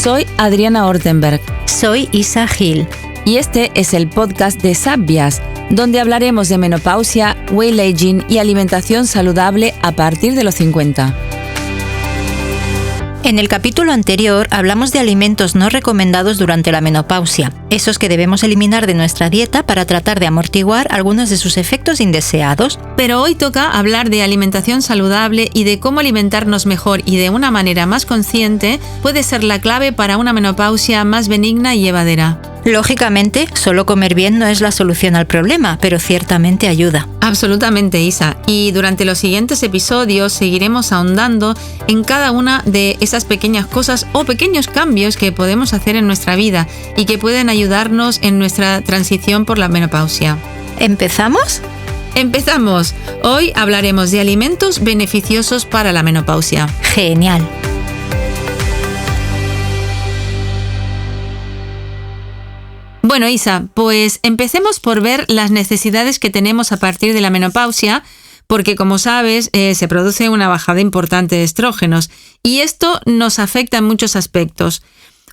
Soy Adriana Ortenberg. Soy Isa Gil. Y este es el podcast de Sabias, donde hablaremos de menopausia, weight aging y alimentación saludable a partir de los 50. En el capítulo anterior hablamos de alimentos no recomendados durante la menopausia, esos que debemos eliminar de nuestra dieta para tratar de amortiguar algunos de sus efectos indeseados. Pero hoy toca hablar de alimentación saludable y de cómo alimentarnos mejor y de una manera más consciente puede ser la clave para una menopausia más benigna y llevadera. Lógicamente, solo comer bien no es la solución al problema, pero ciertamente ayuda. Absolutamente, Isa. Y durante los siguientes episodios seguiremos ahondando en cada una de esas pequeñas cosas o pequeños cambios que podemos hacer en nuestra vida y que pueden ayudarnos en nuestra transición por la menopausia. ¿Empezamos? ¡Empezamos! Hoy hablaremos de alimentos beneficiosos para la menopausia. ¡Genial! Bueno, Isa, pues empecemos por ver las necesidades que tenemos a partir de la menopausia, porque como sabes, se produce una bajada importante de estrógenos y esto nos afecta en muchos aspectos.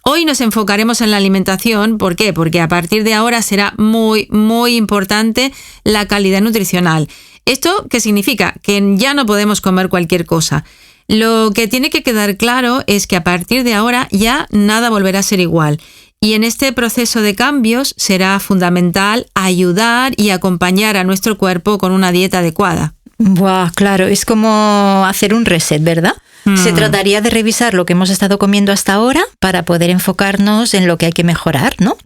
Hoy nos enfocaremos en la alimentación. ¿Por qué? Porque a partir de ahora será muy importante la calidad nutricional. ¿Esto qué significa? Que ya no podemos comer cualquier cosa. Lo que tiene que quedar claro es que a partir de ahora ya nada volverá a ser igual. Y en este proceso de cambios será fundamental ayudar y acompañar a nuestro cuerpo con una dieta adecuada. Buah, claro, es como hacer un reset, ¿verdad? Se trataría de revisar lo que hemos estado comiendo hasta ahora para poder enfocarnos en lo que hay que mejorar, ¿no?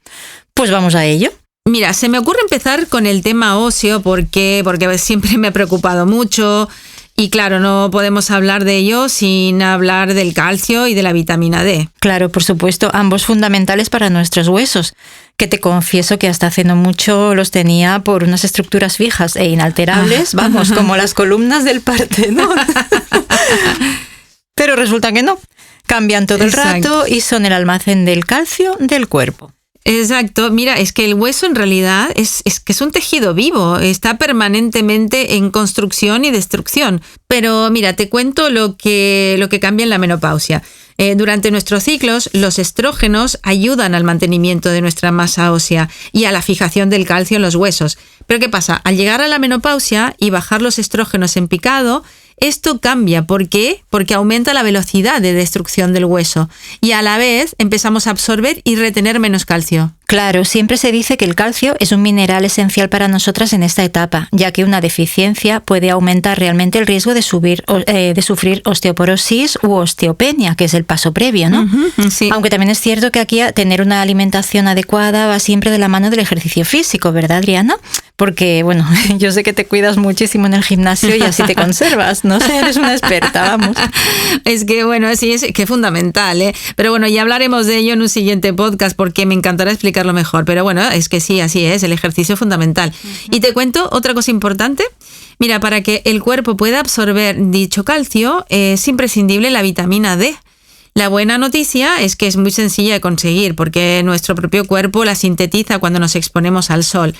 Pues vamos a ello. Mira, se me ocurre empezar con el tema óseo porque siempre me ha preocupado mucho. Y claro, no podemos hablar de ello sin hablar del calcio y de la vitamina D. Claro, por supuesto, ambos fundamentales para nuestros huesos, que te confieso que hasta hace no mucho los tenía por unas estructuras fijas e inalterables, vamos, como las columnas del Partenón. Pero resulta que no, cambian todo el rato y son el almacén del calcio del cuerpo. Exacto, mira, es que el hueso en realidad es un tejido vivo, está permanentemente en construcción y destrucción. Pero mira, te cuento lo que cambia en la menopausia. Durante nuestros ciclos, los estrógenos ayudan al mantenimiento de nuestra masa ósea y a la fijación del calcio en los huesos. Pero ¿qué pasa? Al llegar a la menopausia y bajar los estrógenos en picado, esto cambia. ¿Por qué? Porque aumenta la velocidad de destrucción del hueso y a la vez empezamos a absorber y retener menos calcio. Claro, siempre se dice que el calcio es un mineral esencial para nosotras en esta etapa, ya que una deficiencia puede aumentar realmente el riesgo de sufrir osteoporosis u osteopenia, que es el paso previo, ¿no? Sí. Aunque también es cierto que aquí tener una alimentación adecuada va siempre de la mano del ejercicio físico, ¿verdad, Adriana? Porque, bueno, yo sé que te cuidas muchísimo en el gimnasio y así te conservas, no sé, eres una experta, vamos. Es que, bueno, sí, es que es fundamental, ¿eh? Pero bueno, ya hablaremos de ello en un siguiente podcast porque me encantará explicarlo mejor. Pero bueno, es que sí, así es, el ejercicio es fundamental. Y te cuento otra cosa importante. Mira, para que el cuerpo pueda absorber dicho calcio es imprescindible la vitamina D. La buena noticia es que es muy sencilla de conseguir porque nuestro propio cuerpo la sintetiza cuando nos exponemos al sol.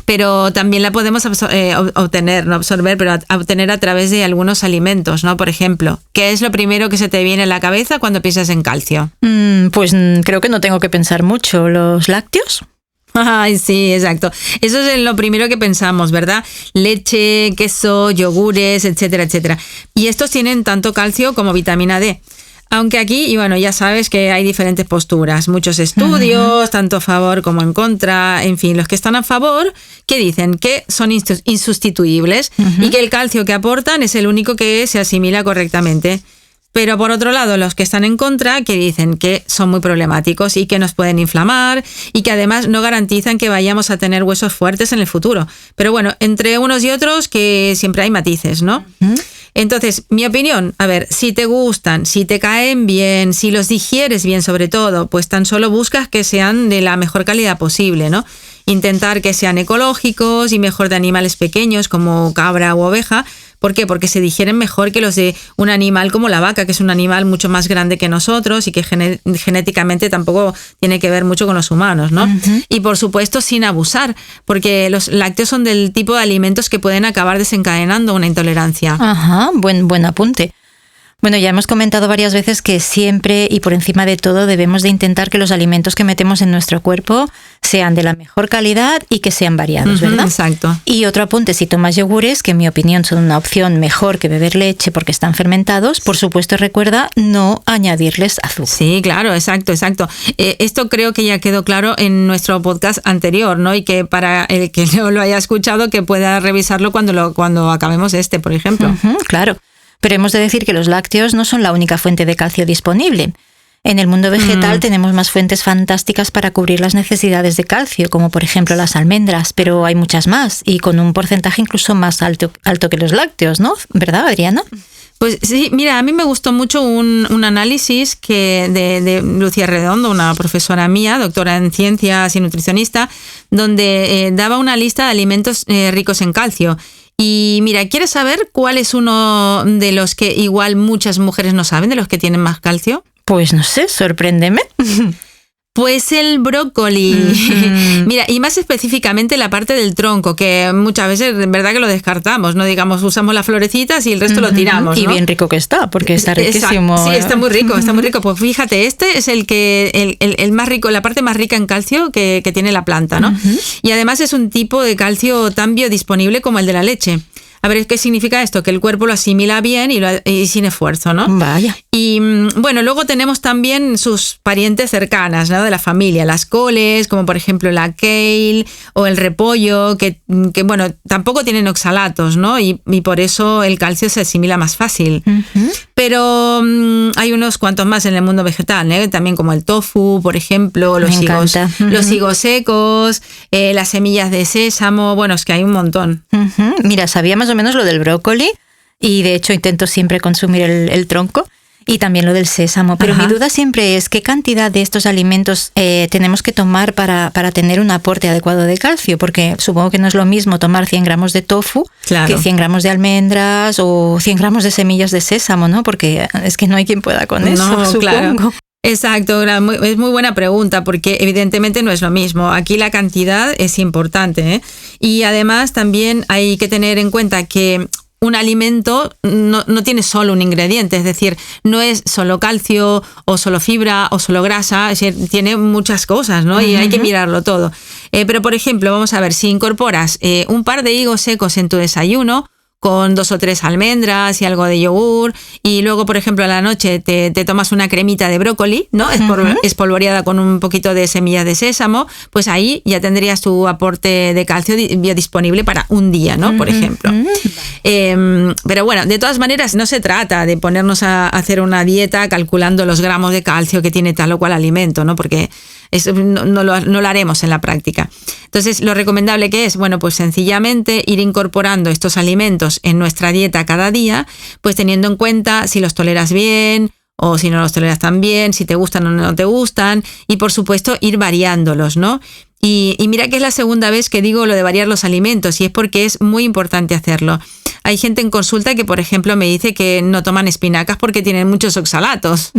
Pero también la podemos obtener a través de algunos alimentos, ¿no? Por ejemplo, ¿qué es lo primero que se te viene a la cabeza cuando piensas en calcio? Pues creo que no tengo que pensar mucho. ¿Los lácteos? Ay, sí, exacto. Eso es lo primero que pensamos, ¿verdad? Leche, queso, yogures, etcétera, etcétera. Y estos tienen tanto calcio como vitamina D. Aunque aquí, y bueno, ya sabes que hay diferentes posturas, muchos estudios, tanto a favor como en contra, en fin, los que están a favor, que dicen que son insustituibles y que el calcio que aportan es el único que se asimila correctamente. Pero por otro lado, los que están en contra, que dicen que son muy problemáticos y que nos pueden inflamar y que además no garantizan que vayamos a tener huesos fuertes en el futuro. Pero bueno, entre unos y otros que siempre hay matices, ¿no? Entonces, mi opinión, a ver, si te gustan, si te caen bien, si los digieres bien sobre todo, pues tan solo buscas que sean de la mejor calidad posible, ¿no? Intentar que sean ecológicos y mejor de animales pequeños como cabra u oveja. ¿Por qué? Porque se digieren mejor que los de un animal como la vaca, que es un animal mucho más grande que nosotros y que genéticamente tampoco tiene que ver mucho con los humanos, ¿no? Y por supuesto sin abusar, porque los lácteos son del tipo de alimentos que pueden acabar desencadenando una intolerancia. Ajá, buen apunte. Bueno, ya hemos comentado varias veces que siempre y por encima de todo debemos de intentar que los alimentos que metemos en nuestro cuerpo sean de la mejor calidad y que sean variados, ¿verdad? Exacto. Y otro apunte, si tomas yogures, que en mi opinión son una opción mejor que beber leche porque están fermentados, por supuesto recuerda no añadirles azúcar. Sí, claro, exacto. Esto creo que ya quedó claro en nuestro podcast anterior, ¿no? Y que para el que no lo haya escuchado, que pueda revisarlo cuando acabemos por ejemplo. Claro. Pero hemos de decir que los lácteos no son la única fuente de calcio disponible. En el mundo vegetal tenemos más fuentes fantásticas para cubrir las necesidades de calcio, como por ejemplo las almendras, pero hay muchas más y con un porcentaje incluso más alto que los lácteos, ¿no? ¿Verdad, Adriana? Pues sí, mira, a mí me gustó mucho un análisis de Lucía Redondo, una profesora mía, doctora en ciencias y nutricionista, donde daba una lista de alimentos ricos en calcio. Y mira, ¿quieres saber cuál es uno de los que igual muchas mujeres no saben, de los que tienen más calcio? Pues no sé, sorpréndeme. Pues el brócoli. Mira, y más específicamente la parte del tronco, que muchas veces en verdad que lo descartamos, ¿no? Digamos, usamos las florecitas y el resto lo tiramos, ¿no? Y bien rico que está, porque está riquísimo. Sí, está muy rico, está muy rico. Pues fíjate, este es el más rico, la parte más rica en calcio que tiene la planta, ¿no? Y además es un tipo de calcio tan biodisponible como el de la leche. A ver, ¿qué significa esto? Que el cuerpo lo asimila bien y sin esfuerzo, ¿no? Vaya. Y bueno, luego tenemos también sus parientes cercanas, ¿no? De la familia, las coles, como por ejemplo la kale o el repollo, que bueno, tampoco tienen oxalatos, ¿no? Y por eso el calcio se asimila más fácil. Pero hay unos cuantos más en el mundo vegetal, ¿eh? También como el tofu, por ejemplo, los higos secos, las semillas de sésamo, bueno, es que hay un montón. Mira, sabía más o menos lo del brócoli y de hecho intento siempre consumir el tronco y también lo del sésamo, pero mi duda siempre es qué cantidad de estos alimentos tenemos que tomar para tener un aporte adecuado de calcio, porque supongo que no es lo mismo tomar 100 gramos de tofu que 100 gramos de almendras o 100 gramos de semillas de sésamo, ¿no? Porque es que no hay quien pueda con eso, supongo. Claro. Exacto, es muy buena pregunta porque evidentemente no es lo mismo. Aquí la cantidad es importante, ¿eh? Y además también hay que tener en cuenta que un alimento no tiene solo un ingrediente, es decir, no es solo calcio o solo fibra o solo grasa, es decir, tiene muchas cosas, ¿no? Y hay que mirarlo todo. Pero por ejemplo, vamos a ver, si incorporas un par de higos secos en tu desayuno, con 2 o 3 almendras y algo de yogur, y luego, por ejemplo, a la noche te tomas una cremita de brócoli, ¿no? Espolvoreada con un poquito de semillas de sésamo, pues ahí ya tendrías tu aporte de calcio biodisponible para un día, ¿no? Por ejemplo. Pero bueno, de todas maneras, no se trata de ponernos a hacer una dieta calculando los gramos de calcio que tiene tal o cual alimento, ¿no? Porque eso no lo haremos en la práctica. Entonces, lo recomendable que es, bueno, pues sencillamente ir incorporando estos alimentos en nuestra dieta cada día, pues teniendo en cuenta si los toleras bien o si no los toleras tan bien, si te gustan o no te gustan, y por supuesto ir variándolos, ¿no? Y mira que es la segunda vez que digo lo de variar los alimentos, y es porque es muy importante hacerlo. Hay gente en consulta que, por ejemplo, me dice que no toman espinacas porque tienen muchos oxalatos.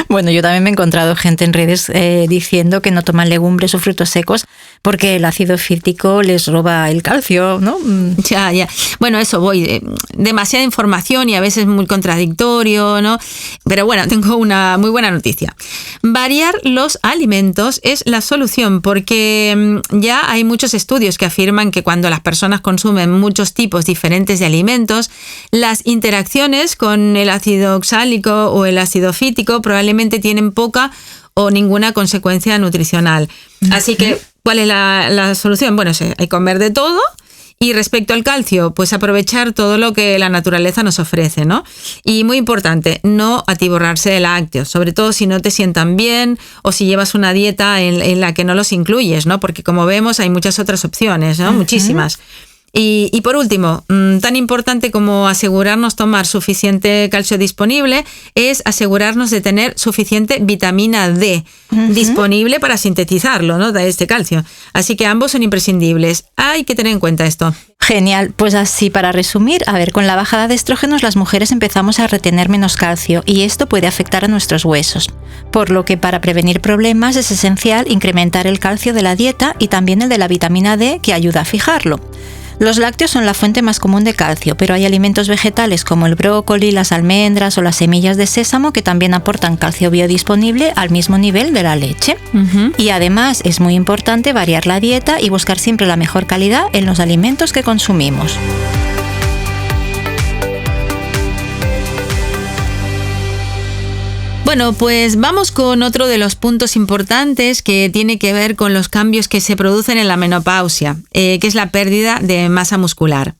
Bueno, yo también me he encontrado gente en redes diciendo que no toman legumbres o frutos secos porque el ácido fítico les roba el calcio, ¿no? Ya. Bueno, eso voy. Demasiada información y a veces muy contradictorio, ¿no? Pero bueno, tengo una muy buena noticia. Variar los alimentos es la solución porque ya hay muchos estudios que afirman que cuando las personas consumen muchos tipos diferentes de alimentos, las interacciones con el ácido oxálico o el ácido fítico probablemente tienen poca o ninguna consecuencia nutricional. Así que, ¿cuál es la solución? Bueno, hay que comer de todo. Y respecto al calcio, pues aprovechar todo lo que la naturaleza nos ofrece, ¿no? Y muy importante, no atiborrarse de lácteos, sobre todo si no te sientan bien o si llevas una dieta en la que no los incluyes, ¿no? Porque como vemos hay muchas otras opciones, ¿no? Muchísimas. Y por último, tan importante como asegurarnos tomar suficiente calcio disponible es asegurarnos de tener suficiente vitamina D disponible para sintetizarlo, ¿no? De este calcio. Así que ambos son imprescindibles. Hay que tener en cuenta esto. Genial, pues así para resumir, a ver, con la bajada de estrógenos las mujeres empezamos a retener menos calcio y esto puede afectar a nuestros huesos, por lo que para prevenir problemas es esencial incrementar el calcio de la dieta y también el de la vitamina D que ayuda a fijarlo. Los lácteos son la fuente más común de calcio, pero hay alimentos vegetales como el brócoli, las almendras o las semillas de sésamo que también aportan calcio biodisponible al mismo nivel de la leche. Y además es muy importante variar la dieta y buscar siempre la mejor calidad en los alimentos que consumimos. Bueno, pues vamos con otro de los puntos importantes que tiene que ver con los cambios que se producen en la menopausia, que es la pérdida de masa muscular.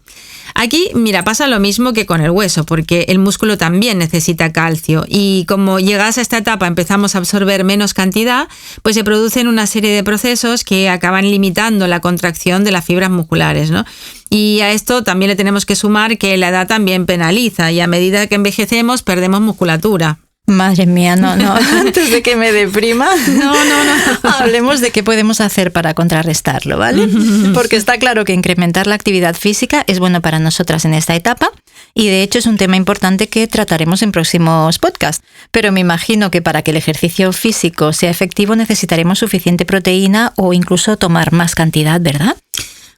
Aquí, mira, pasa lo mismo que con el hueso, porque el músculo también necesita calcio y como llegadas a esta etapa empezamos a absorber menos cantidad, pues se producen una serie de procesos que acaban limitando la contracción de las fibras musculares, ¿no? Y a esto también le tenemos que sumar que la edad también penaliza y a medida que envejecemos perdemos musculatura. Madre mía, no. Antes de que me deprima, no. Hablemos de qué podemos hacer para contrarrestarlo, ¿vale? Porque está claro que incrementar la actividad física es bueno para nosotras en esta etapa y de hecho es un tema importante que trataremos en próximos podcasts. Pero me imagino que para que el ejercicio físico sea efectivo necesitaremos suficiente proteína o incluso tomar más cantidad, ¿verdad?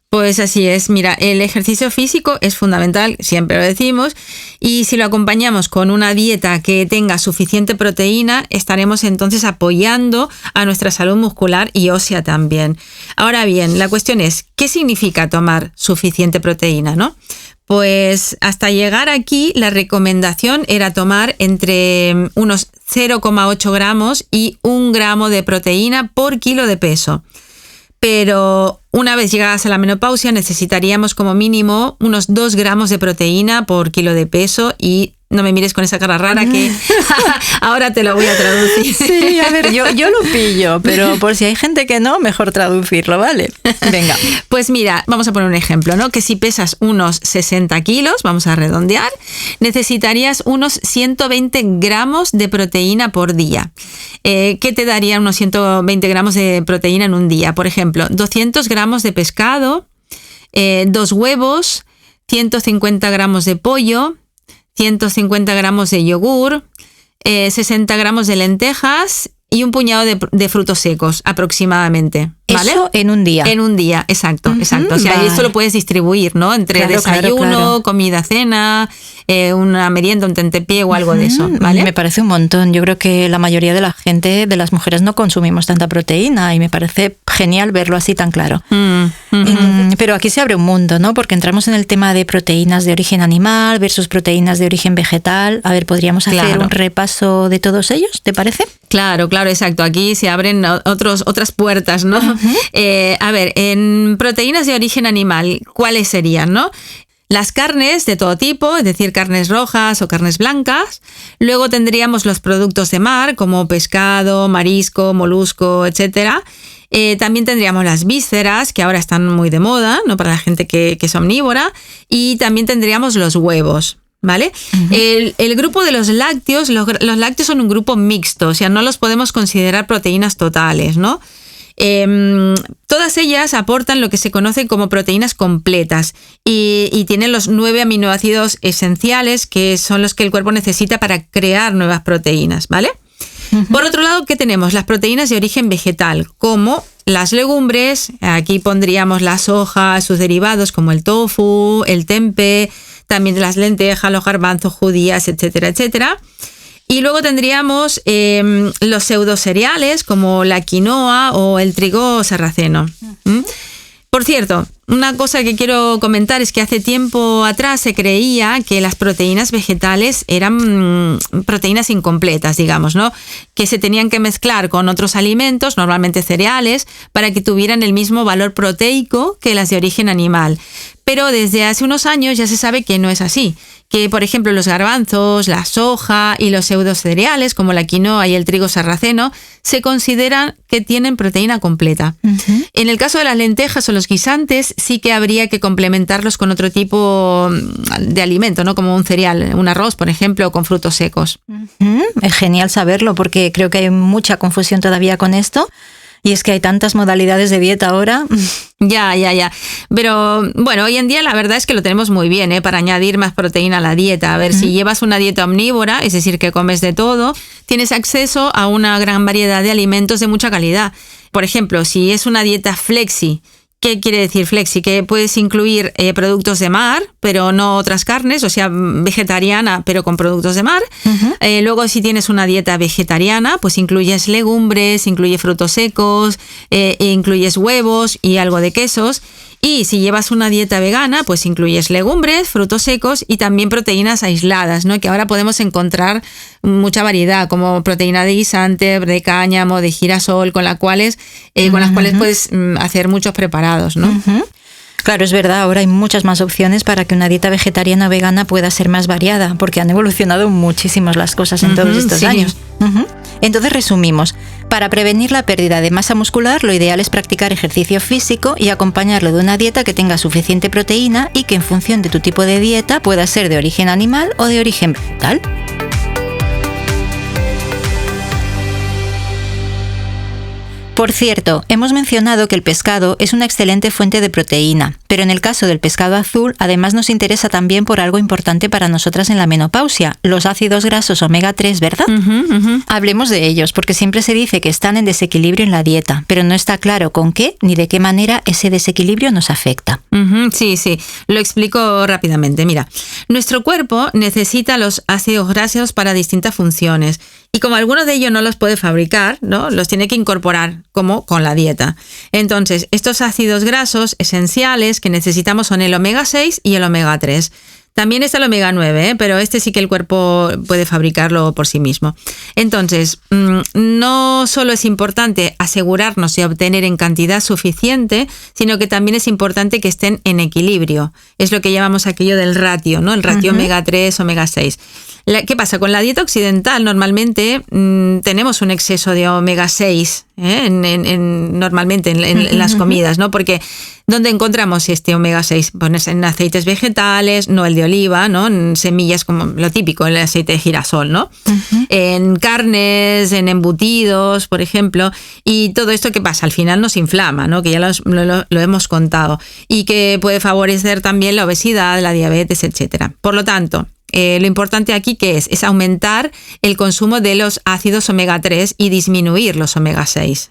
Pues así es, mira, el ejercicio físico es fundamental, siempre lo decimos, y si lo acompañamos con una dieta que tenga suficiente proteína, estaremos entonces apoyando a nuestra salud muscular y ósea también. Ahora bien, la cuestión es, ¿qué significa tomar suficiente proteína, no? Pues hasta llegar aquí, la recomendación era tomar entre unos 0,8 gramos y 1 gramo de proteína por kilo de peso. Pero una vez llegadas a la menopausia necesitaríamos como mínimo unos 2 gramos de proteína por kilo de peso y no me mires con esa cara rara que ahora te lo voy a traducir. Sí, a ver, yo lo pillo, pero por si hay gente que no, mejor traducirlo, ¿vale? Venga. Pues mira, vamos a poner un ejemplo, ¿no? Que si pesas unos 60 kilos, vamos a redondear, necesitarías unos 120 gramos de proteína por día. ¿Qué te daría unos 120 gramos de proteína en un día? Por ejemplo, 200 gramos de pescado, 2 huevos, 150 gramos de pollo, 150 gramos de yogur, 60 gramos de lentejas y un puñado de frutos secos aproximadamente. ¿Vale? Eso en un día. En un día, exacto. O sea, vale. Esto lo puedes distribuir, ¿no? Entre desayuno, comida, cena, una merienda, un tentempié o algo de eso, ¿vale? Me parece un montón. Yo creo que la mayoría de la gente, de las mujeres, no consumimos tanta proteína y me parece genial verlo así tan claro. Pero aquí se abre un mundo, ¿no? Porque entramos en el tema de proteínas de origen animal versus proteínas de origen vegetal. A ver, ¿podríamos hacer un repaso de todos ellos? ¿Te parece? Claro, exacto. Aquí se abren otras puertas, ¿no? A ver, en proteínas de origen animal, ¿cuáles serían, no? Las carnes de todo tipo, es decir, carnes rojas o carnes blancas. Luego tendríamos los productos de mar, como pescado, marisco, molusco, etcétera. También tendríamos las vísceras, que ahora están muy de moda, ¿no? Para la gente que es omnívora. Y también tendríamos los huevos, ¿vale? El grupo de los lácteos, los lácteos son un grupo mixto, o sea, no los podemos considerar proteínas totales, ¿no? Todas ellas aportan lo que se conoce como proteínas completas y tienen los 9 aminoácidos esenciales que son los que el cuerpo necesita para crear nuevas proteínas, ¿vale? Por otro lado, ¿qué tenemos? Las proteínas de origen vegetal, como las legumbres, aquí pondríamos la soja, sus derivados como el tofu, el tempeh, también las lentejas, los garbanzos, judías, etcétera, etcétera. Y luego tendríamos los pseudocereales como la quinoa o el trigo sarraceno. Por cierto, una cosa que quiero comentar es que hace tiempo atrás se creía que las proteínas vegetales eran proteínas incompletas, digamos, ¿no? Que se tenían que mezclar con otros alimentos, normalmente cereales, para que tuvieran el mismo valor proteico que las de origen animal. Pero desde hace unos años ya se sabe que no es así. Que, por ejemplo, los garbanzos, la soja y los pseudocereales, como la quinoa y el trigo sarraceno, se consideran que tienen proteína completa. En el caso de las lentejas o los guisantes, sí que habría que complementarlos con otro tipo de alimento, ¿no? Como un cereal, un arroz, por ejemplo, o con frutos secos. Es genial saberlo porque creo que hay mucha confusión todavía con esto. Y es que hay tantas modalidades de dieta ahora. Ya. Pero bueno, hoy en día la verdad es que lo tenemos muy bien, para añadir más proteína a la dieta. A ver, si llevas una dieta omnívora, es decir, que comes de todo, tienes acceso a una gran variedad de alimentos de mucha calidad. Por ejemplo, si es una dieta flexi, ¿Qué quiere decir flexi? Que puedes incluir productos de mar, pero no otras carnes, o sea, vegetariana, pero con productos de mar. Luego, si tienes una dieta vegetariana, pues incluyes legumbres, incluyes frutos secos, incluyes huevos y algo de quesos. Y si llevas una dieta vegana, pues incluyes legumbres, frutos secos y también proteínas aisladas, ¿no? Que ahora podemos encontrar mucha variedad, como proteína de guisante, de cáñamo, de girasol, con las cuales puedes hacer muchos preparados, ¿no? Claro, es verdad, ahora hay muchas más opciones para que una dieta vegetariana o vegana pueda ser más variada, porque han evolucionado muchísimo las cosas en todos estos años. Entonces resumimos, para prevenir la pérdida de masa muscular, lo ideal es practicar ejercicio físico y acompañarlo de una dieta que tenga suficiente proteína y que en función de tu tipo de dieta pueda ser de origen animal o de origen vegetal. Por cierto, hemos mencionado que el pescado es una excelente fuente de proteína, pero en el caso del pescado azul, además nos interesa también por algo importante para nosotras en la menopausia, los ácidos grasos omega 3, ¿verdad? Hablemos de ellos, porque siempre se dice que están en desequilibrio en la dieta, pero no está claro con qué ni de qué manera ese desequilibrio nos afecta. Sí, lo explico rápidamente. Mira, nuestro cuerpo necesita los ácidos grasos para distintas funciones. Y como algunos de ellos no los puede fabricar, ¿no? Los tiene que incorporar, como con la dieta. Entonces, estos ácidos grasos esenciales que necesitamos son el omega 6 y el omega 3. También está el omega 9, pero este sí que el cuerpo puede fabricarlo por sí mismo. Entonces, no solo es importante asegurarnos de obtener en cantidad suficiente, sino que también es importante que estén en equilibrio. Es lo que llamamos aquello del ratio, ¿no? El ratio omega 3, omega 6. ¿Qué pasa? Con la dieta occidental normalmente tenemos un exceso de omega 6 normalmente en las comidas, ¿no? Porque ¿dónde encontramos este omega 6? Pues en aceites vegetales, no el de oliva, ¿no? En semillas como lo típico, el aceite de girasol, ¿no? En carnes, en embutidos, por ejemplo. Y todo esto, ¿qué pasa? Al final nos inflama, ¿no? Que ya lo hemos contado. Y que puede favorecer también la obesidad, la diabetes, etcétera. Por lo tanto, lo importante aquí ¿qué es? Es aumentar el consumo de los ácidos omega 3 y disminuir los omega 6.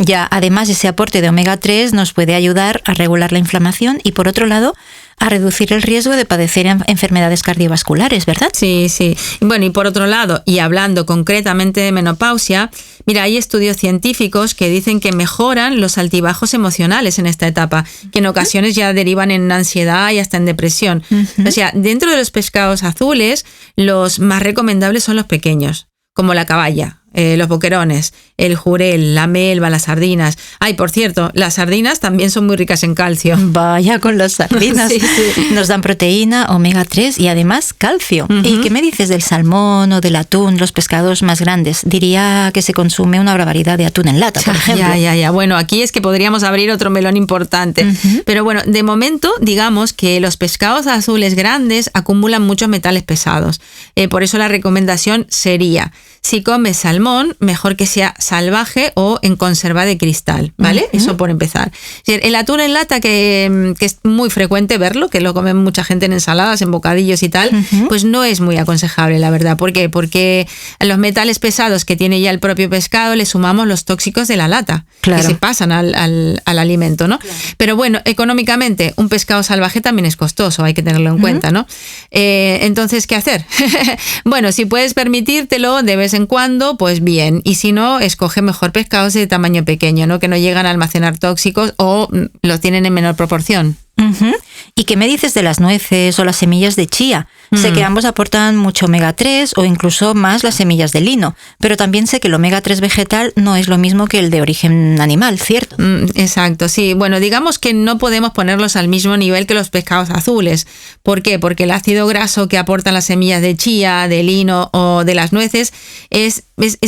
Ya, además ese aporte de omega 3 nos puede ayudar a regular la inflamación y por otro lado a reducir el riesgo de padecer enfermedades cardiovasculares, ¿verdad? Sí. Bueno, y por otro lado, y hablando concretamente de menopausia, mira, hay estudios científicos que dicen que mejoran los altibajos emocionales en esta etapa, que en ocasiones ya derivan en ansiedad y hasta en depresión. O sea, dentro de los pescados azules, los más recomendables son los pequeños, como la caballa, los boquerones, el jurel, la melva, las sardinas. Ay, por cierto, las sardinas también son muy ricas en calcio. Vaya con las sardinas. Sí. Nos dan proteína, omega 3 y además calcio. ¿Y qué me dices del salmón o del atún, los pescados más grandes? Diría que se consume una barbaridad de atún en lata, por ejemplo. Ya. Bueno, aquí es que podríamos abrir otro melón importante. Pero bueno, de momento, digamos que los pescados azules grandes acumulan muchos metales pesados. Por eso la recomendación sería, si comes salmón, mejor que sea salvaje o en conserva de cristal, ¿vale? Eso por empezar. El atún en lata, que es muy frecuente verlo, que lo comen mucha gente en ensaladas, en bocadillos y tal, pues no es muy aconsejable, la verdad. ¿Por qué? Porque a los metales pesados que tiene ya el propio pescado le sumamos los tóxicos de la lata, que se pasan al alimento, ¿no? Claro. Pero bueno, económicamente, un pescado salvaje también es costoso, hay que tenerlo en cuenta, ¿no? Entonces, ¿qué hacer? Bueno, si puedes permitírtelo de vez en cuando, pues bien, y si no, escoge mejor pescados de tamaño pequeño, ¿no? Que no llegan a almacenar tóxicos o los tienen en menor proporción. ¿Y qué me dices de las nueces o las semillas de chía? Sé que ambos aportan mucho omega 3 o incluso más las semillas de lino, pero también sé que el omega 3 vegetal no es lo mismo que el de origen animal, ¿cierto? Exacto, sí. Bueno, digamos que no podemos ponerlos al mismo nivel que los pescados azules. ¿Por qué? Porque el ácido graso que aportan las semillas de chía, de lino o de las nueces es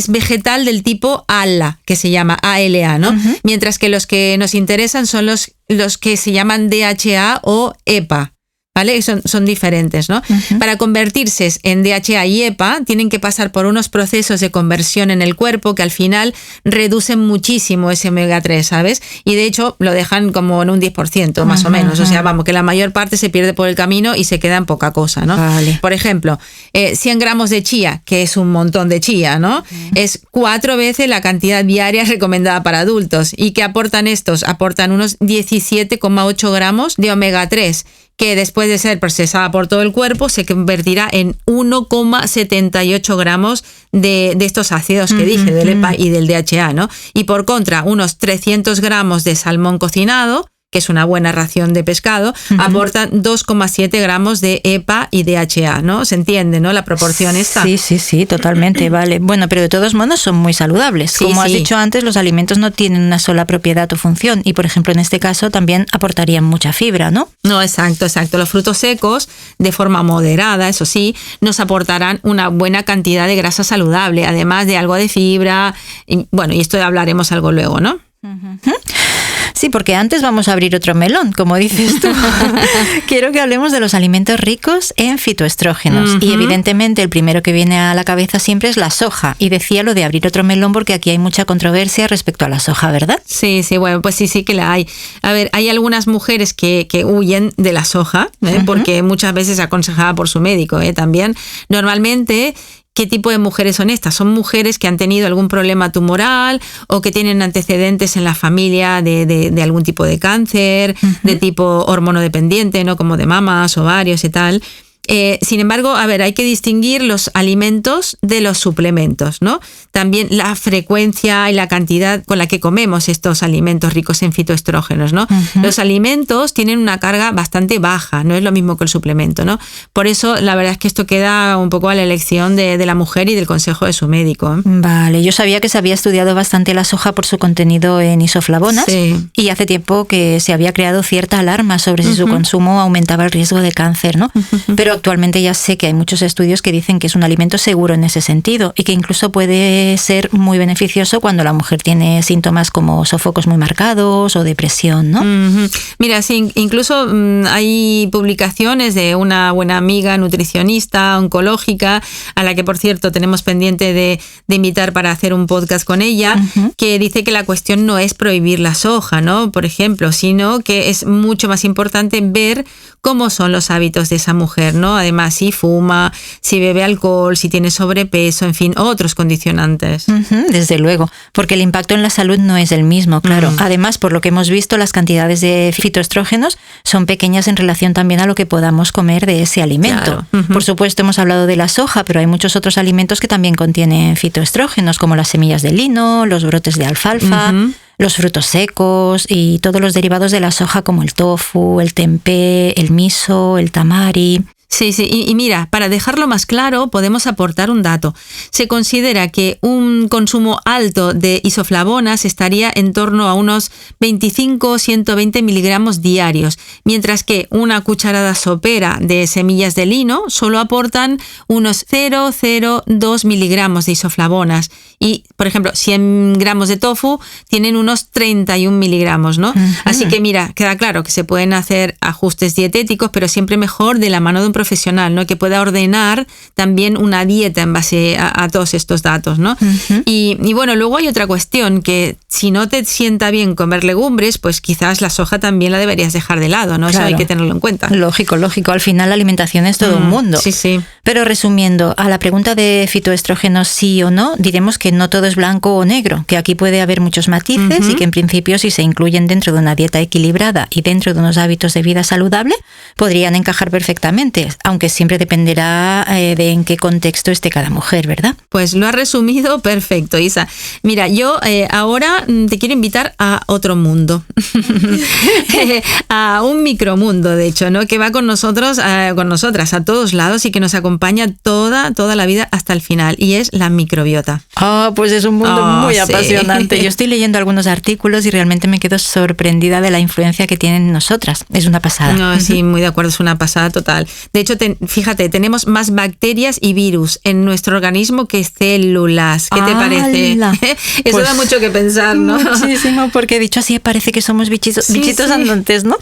vegetal del tipo ALA, que se llama ALA, ¿no? Mientras que los que nos interesan son los que se llaman DHA o EPA, ¿vale? Son diferentes, ¿no? Para convertirse en DHA y EPA tienen que pasar por unos procesos de conversión en el cuerpo que al final reducen muchísimo ese omega 3, ¿sabes? Y de hecho lo dejan como en un 10% más o menos. O sea, vamos, que la mayor parte se pierde por el camino y se queda en poca cosa, ¿no? Vale. Por ejemplo, 100 gramos de chía, que es un montón de chía, ¿no? Es 4 veces la cantidad diaria recomendada para adultos. ¿Y qué aportan estos? Aportan unos 17,8 gramos de omega 3, que después de ser procesada por todo el cuerpo se convertirá en 1,78 gramos de estos ácidos que dije, del EPA y del DHA, ¿no? Y por contra, unos 300 gramos de salmón cocinado, que es una buena ración de pescado, aportan 2,7 gramos de EPA y DHA, ¿no? ¿Se entiende, no? La proporción esta. Sí, totalmente, vale. Bueno, pero de todos modos son muy saludables. Sí, Como has dicho antes, los alimentos no tienen una sola propiedad o función y, por ejemplo, en este caso también aportarían mucha fibra, ¿no? No, exacto. Los frutos secos, de forma moderada, eso sí, nos aportarán una buena cantidad de grasa saludable, además de algo de fibra. Y esto hablaremos algo luego, ¿no? Sí, porque antes vamos a abrir otro melón, como dices tú. Quiero que hablemos de los alimentos ricos en fitoestrógenos. Y evidentemente el primero que viene a la cabeza siempre es la soja. Y decía lo de abrir otro melón porque aquí hay mucha controversia respecto a la soja, ¿verdad? Sí, bueno, pues sí que la hay. A ver, hay algunas mujeres que huyen de la soja, porque muchas veces aconsejada por su médico, también. Normalmente, ¿qué tipo de mujeres son estas? Son mujeres que han tenido algún problema tumoral o que tienen antecedentes en la familia de algún tipo de cáncer, de tipo hormonodependiente, ¿no? Como de mamas, ovarios y tal. Sin embargo, a ver, hay que distinguir los alimentos de los suplementos, ¿no? También la frecuencia y la cantidad con la que comemos estos alimentos ricos en fitoestrógenos, ¿no? Los alimentos tienen una carga bastante baja, no es lo mismo que el suplemento, ¿no? Por eso, la verdad es que esto queda un poco a la elección de la mujer y del consejo de su médico, ¿eh? Vale, yo sabía que se había estudiado bastante la soja por su contenido en isoflavonas y hace tiempo que se había creado cierta alarma sobre si su consumo aumentaba el riesgo de cáncer, ¿no? Pero actualmente ya sé que hay muchos estudios que dicen que es un alimento seguro en ese sentido y que incluso puede ser muy beneficioso cuando la mujer tiene síntomas como sofocos muy marcados o depresión, ¿no? Mira, sí, incluso hay publicaciones de una buena amiga nutricionista oncológica, a la que por cierto tenemos pendiente de invitar para hacer un podcast con ella, que dice que la cuestión no es prohibir la soja, ¿no? Por ejemplo, sino que es mucho más importante ver cómo son los hábitos de esa mujer, ¿no? Además, si fuma, si bebe alcohol, si tiene sobrepeso, en fin, otros condicionantes. Desde luego, porque el impacto en la salud no es el mismo, claro. Además, por lo que hemos visto, las cantidades de fitoestrógenos son pequeñas en relación también a lo que podamos comer de ese alimento. Claro. Por supuesto, hemos hablado de la soja, pero hay muchos otros alimentos que también contienen fitoestrógenos, como las semillas de lino, los brotes de alfalfa, los frutos secos y todos los derivados de la soja como el tofu, el tempeh, el miso, el tamari. Sí, y mira, para dejarlo más claro, podemos aportar un dato. Se considera que un consumo alto de isoflavonas estaría en torno a unos 25 o 120 miligramos diarios, mientras que una cucharada sopera de semillas de lino solo aportan unos 0,02 miligramos de isoflavonas. Y, por ejemplo, 100 gramos de tofu tienen unos 31 miligramos, ¿no? Así que mira, queda claro que se pueden hacer ajustes dietéticos, pero siempre mejor de la mano de un profesional, ¿no? Que pueda ordenar también una dieta en base a todos estos datos, ¿no? Y bueno, luego hay otra cuestión, que si no te sienta bien comer legumbres, pues quizás la soja también la deberías dejar de lado, ¿no? Claro. Eso hay que tenerlo en cuenta. Lógico. Al final la alimentación es todo un mundo. Sí. Pero resumiendo, a la pregunta de fitoestrógenos sí o no, diremos que no todo es blanco o negro, que aquí puede haber muchos matices y que en principio si se incluyen dentro de una dieta equilibrada y dentro de unos hábitos de vida saludable, podrían encajar perfectamente, aunque siempre dependerá de en qué contexto esté cada mujer, ¿verdad? Pues lo has resumido perfecto, Isa. Mira, yo ahora te quiero invitar a otro mundo, a un micromundo, de hecho, ¿no? Que va con nosotros, con nosotras a todos lados y que nos acompaña acompaña toda la vida hasta el final, y es la microbiota. Pues es un mundo muy apasionante. Yo estoy leyendo algunos artículos y realmente me quedo sorprendida de la influencia que tienen en nosotras. Es una pasada. No, sí, muy de acuerdo, es una pasada total. De hecho, fíjate, tenemos más bacterias y virus en nuestro organismo que células. ¿Qué te parece? Eso pues, da mucho que pensar, ¿no? Muchísimo, porque dicho así parece que somos bichitos andantes, ¿no?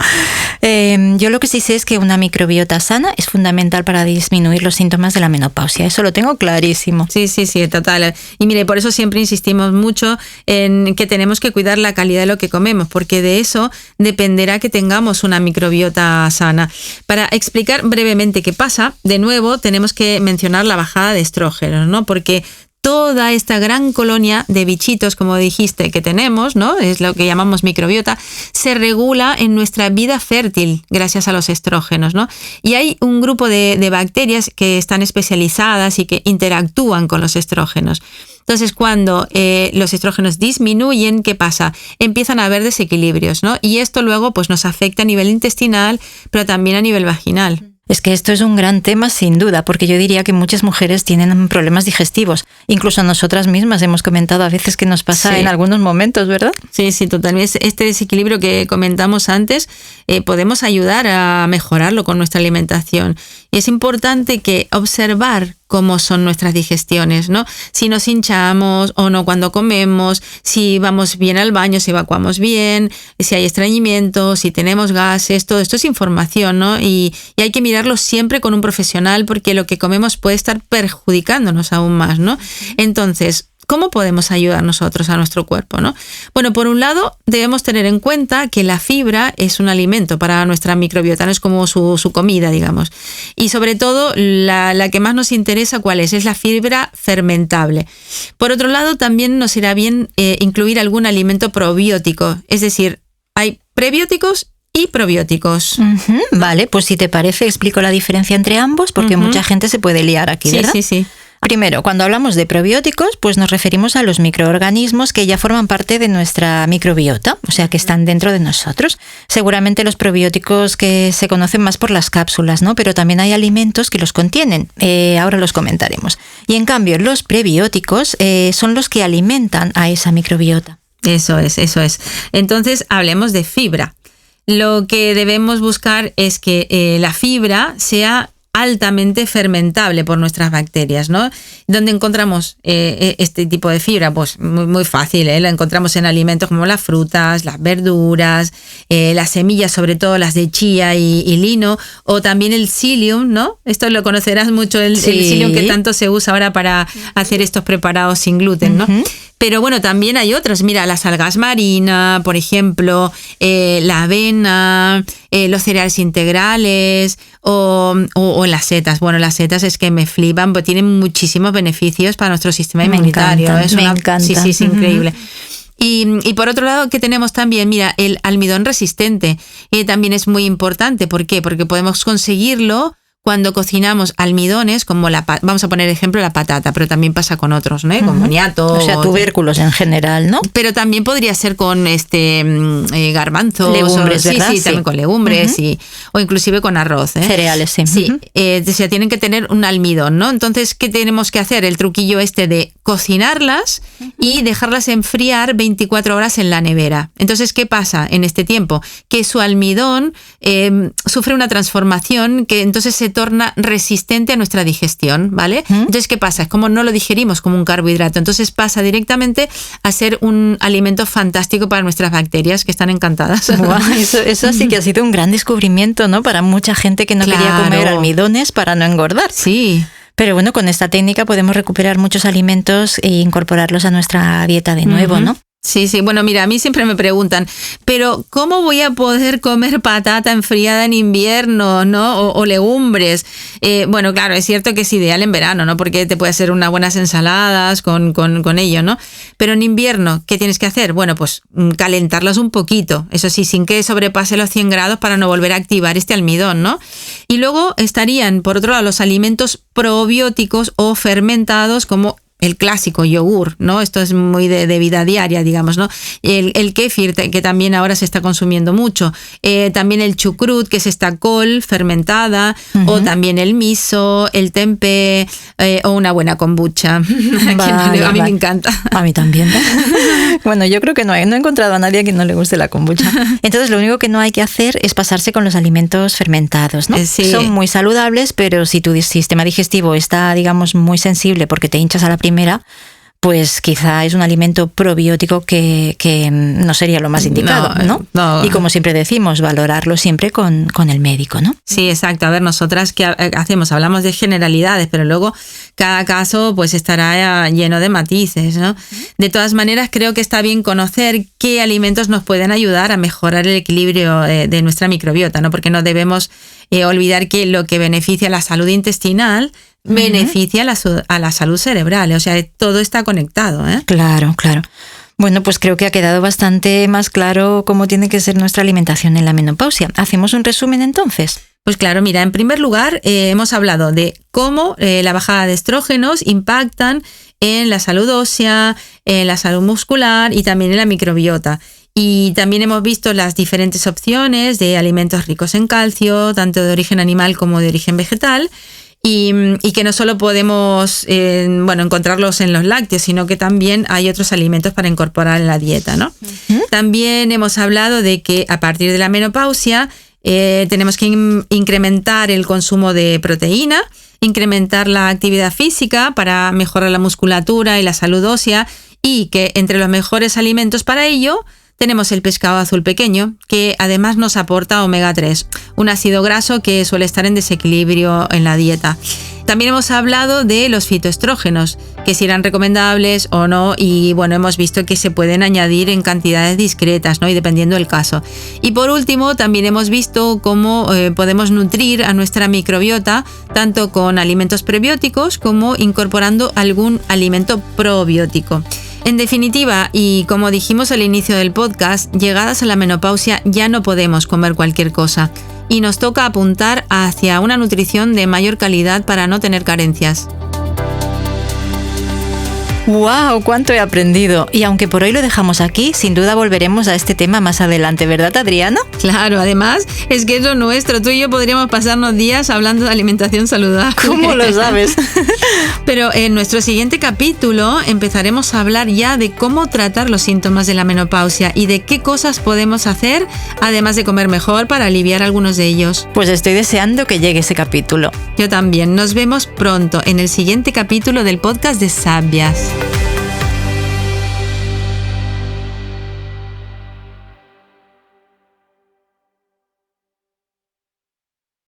Yo lo que sí sé es que una microbiota sana es fundamental para disminuir los síntomas de la menopausia. Eso lo tengo clarísimo. Sí, total. Y mire, por eso siempre insistimos mucho en que tenemos que cuidar la calidad de lo que comemos, porque de eso dependerá que tengamos una microbiota sana. Para explicar brevemente qué pasa, de nuevo tenemos que mencionar la bajada de estrógenos, ¿no? Porque toda esta gran colonia de bichitos, como dijiste, que tenemos, ¿no? Es lo que llamamos microbiota, se regula en nuestra vida fértil gracias a los estrógenos, ¿no? Y hay un grupo de bacterias que están especializadas y que interactúan con los estrógenos. Entonces, cuando los estrógenos disminuyen, ¿qué pasa? Empiezan a haber desequilibrios, ¿no? Y esto luego pues, nos afecta a nivel intestinal, pero también a nivel vaginal. Es que esto es un gran tema, sin duda, porque yo diría que muchas mujeres tienen problemas digestivos. Incluso nosotras mismas hemos comentado a veces que nos pasa en algunos momentos, ¿verdad? Sí, totalmente. Este desequilibrio que comentamos antes, podemos ayudar a mejorarlo con nuestra alimentación. Y es importante que observar cómo son nuestras digestiones, ¿no? Si nos hinchamos o no cuando comemos, si vamos bien al baño, si evacuamos bien, si hay estreñimiento, si tenemos gases, todo esto es información, ¿no? Y hay que mirarlo siempre con un profesional porque lo que comemos puede estar perjudicándonos aún más, ¿no? Entonces, ¿cómo podemos ayudar nosotros a nuestro cuerpo, no? Bueno, por un lado, debemos tener en cuenta que la fibra es un alimento para nuestra microbiota, no es como su comida, digamos. Y sobre todo, la que más nos interesa, ¿cuál es? Es la fibra fermentable. Por otro lado, también nos irá bien incluir algún alimento probiótico, es decir, hay prebióticos y probióticos. Vale, pues si te parece, explico la diferencia entre ambos, porque mucha gente se puede liar aquí, ¿verdad? Sí. Primero, cuando hablamos de probióticos, pues nos referimos a los microorganismos que ya forman parte de nuestra microbiota, o sea, que están dentro de nosotros. Seguramente los probióticos que se conocen más por las cápsulas, ¿no? Pero también hay alimentos que los contienen. Ahora los comentaremos. Y en cambio, los prebióticos son los que alimentan a esa microbiota. Eso es. Entonces, hablemos de fibra. Lo que debemos buscar es que la fibra sea altamente fermentable por nuestras bacterias, ¿no? ¿Dónde encontramos este tipo de fibra? Pues muy fácil, ¿eh? La encontramos en alimentos como las frutas, las verduras, las semillas, sobre todo las de chía y lino, o también el psyllium, ¿no? Esto lo conocerás mucho, el psyllium que tanto se usa ahora para hacer estos preparados sin gluten, ¿no? Pero bueno, también hay otros. Mira, las algas marinas, por ejemplo, la avena, los cereales integrales o las setas. Bueno, las setas es que me flipan, porque tienen muchísimos beneficios para nuestro sistema inmunitario. Me encanta. Sí, es increíble. Y por otro lado, ¿qué tenemos también? Mira, el almidón resistente también es muy importante. ¿Por qué? Porque podemos conseguirlo cuando cocinamos almidones, como vamos a poner ejemplo la patata, pero también pasa con otros, ¿no? Con boniato. O sea, tubérculos en general, ¿no? Pero también podría ser con garbanzos. Legumbres, ¿verdad? Sí, también con legumbres o inclusive con arroz. Cereales, sí. Sí, o sea, tienen que tener un almidón, ¿no? Entonces, ¿qué tenemos que hacer? El truquillo de cocinarlas y dejarlas enfriar 24 horas en la nevera. Entonces, ¿qué pasa en este tiempo? Que su almidón sufre una transformación que entonces se torna resistente a nuestra digestión, ¿vale? Entonces, ¿qué pasa? Es como no lo digerimos como un carbohidrato, entonces pasa directamente a ser un alimento fantástico para nuestras bacterias, que están encantadas. Wow, eso sí que ha sido un gran descubrimiento, ¿no? Para mucha gente que no quería comer almidones para no engordar. Sí. Pero bueno, con esta técnica podemos recuperar muchos alimentos e incorporarlos a nuestra dieta de nuevo, ¿no? Sí, bueno, mira, a mí siempre me preguntan, pero ¿cómo voy a poder comer patata enfriada en invierno, ¿no? O legumbres. Bueno, claro, es cierto que es ideal en verano, ¿no? Porque te puede hacer unas buenas ensaladas con ello, ¿no? Pero en invierno, ¿qué tienes que hacer? Bueno, pues calentarlas un poquito, eso sí, sin que sobrepase los 100 grados para no volver a activar este almidón, ¿no? Y luego estarían, por otro lado, los alimentos probióticos o fermentados como el clásico yogur, ¿no? Esto es muy de vida diaria, digamos, ¿no? El kéfir, que también ahora se está consumiendo mucho. También el chucrut, que es esta col fermentada, o también el miso, el tempeh, o una buena kombucha. Vale, a mí me encanta. A mí también. Bueno, yo creo que no he encontrado a nadie a quien no le guste la kombucha. Entonces, lo único que no hay que hacer es pasarse con los alimentos fermentados, ¿no? Sí. Son muy saludables, pero si tu sistema digestivo está, digamos, muy sensible porque te hinchas a la primera, pues quizá es un alimento probiótico que no sería lo más indicado, ¿no? Y como siempre decimos, valorarlo siempre con el médico, ¿no? Sí, exacto. A ver, nosotras, ¿qué hacemos? Hablamos de generalidades, pero luego cada caso pues estará lleno de matices, ¿no? De todas maneras, creo que está bien conocer qué alimentos nos pueden ayudar a mejorar el equilibrio de nuestra microbiota, ¿no? Porque no debemos olvidar que lo que beneficia la salud intestinal beneficia a la salud cerebral, o sea, todo está conectado, ¿eh? Claro. Bueno, pues creo que ha quedado bastante más claro cómo tiene que ser nuestra alimentación en la menopausia. ¿Hacemos un resumen entonces? Pues claro, mira, en primer lugar hemos hablado de cómo la bajada de estrógenos impactan en la salud ósea, en la salud muscular y también en la microbiota. Y también hemos visto las diferentes opciones de alimentos ricos en calcio, tanto de origen animal como de origen vegetal. Y que no solo podemos encontrarlos en los lácteos, sino que también hay otros alimentos para incorporar en la dieta, ¿no? También hemos hablado de que a partir de la menopausia tenemos que incrementar el consumo de proteína, incrementar la actividad física para mejorar la musculatura y la salud ósea, y que entre los mejores alimentos para ello tenemos el pescado azul pequeño, que además nos aporta omega 3, un ácido graso que suele estar en desequilibrio en la dieta. También hemos hablado de los fitoestrógenos, que si eran recomendables o no, y bueno, hemos visto que se pueden añadir en cantidades discretas, ¿no? Y dependiendo del caso. Y por último, también hemos visto cómo podemos nutrir a nuestra microbiota, tanto con alimentos prebióticos como incorporando algún alimento probiótico. En definitiva, y como dijimos al inicio del podcast, llegadas a la menopausia ya no podemos comer cualquier cosa y nos toca apuntar hacia una nutrición de mayor calidad para no tener carencias. ¡Wow! ¡Cuánto he aprendido! Y aunque por hoy lo dejamos aquí, sin duda volveremos a este tema más adelante, ¿verdad, Adriana? Claro, además es que es lo nuestro. Tú y yo podríamos pasarnos días hablando de alimentación saludable. ¿Cómo lo sabes? Pero en nuestro siguiente capítulo empezaremos a hablar ya de cómo tratar los síntomas de la menopausia y de qué cosas podemos hacer, además de comer mejor, para aliviar algunos de ellos. Pues estoy deseando que llegue ese capítulo. Yo también. Nos vemos pronto en el siguiente capítulo del podcast de Sabias.